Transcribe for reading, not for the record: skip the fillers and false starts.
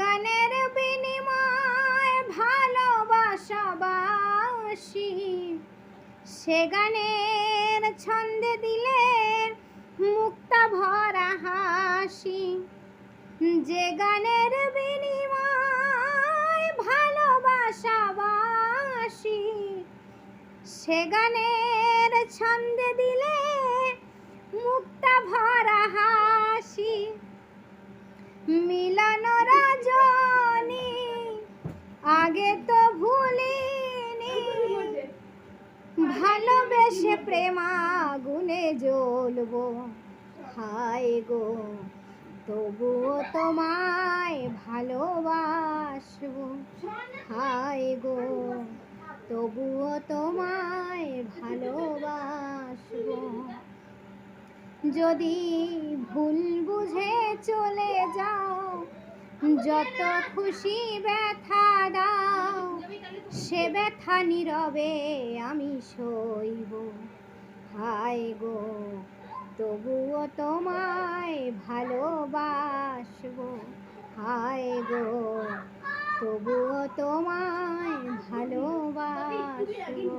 গানের বিনিময় ভালোবাসাবাসি, সে গানের ছন্দে দিলে মুক্তা ভরা হাসি। যে গানের বিনিময় ভালোবাসাবাসি, সে গানের ছন্দে দিলে মুক্তা ভরা হাসি। মিলন রজনী আগে তো ভুলিনি, ভালোবেসে প্রেম আগুনে জ্বলবো। হায় গো তবুও তোমায় ভালোবাসবো। হায় গো তবুও তোমায় ভালোবাসবো। যদি ভুল বুঝে চলে যাও, যত খুশি ব্যথা দাও, সে ব্যথা নীরবে আমি সইব। হায় গো তবুও তোমায় ভালোবাসবো। হায় গো তবুও তোমায় ভালোবাসবো।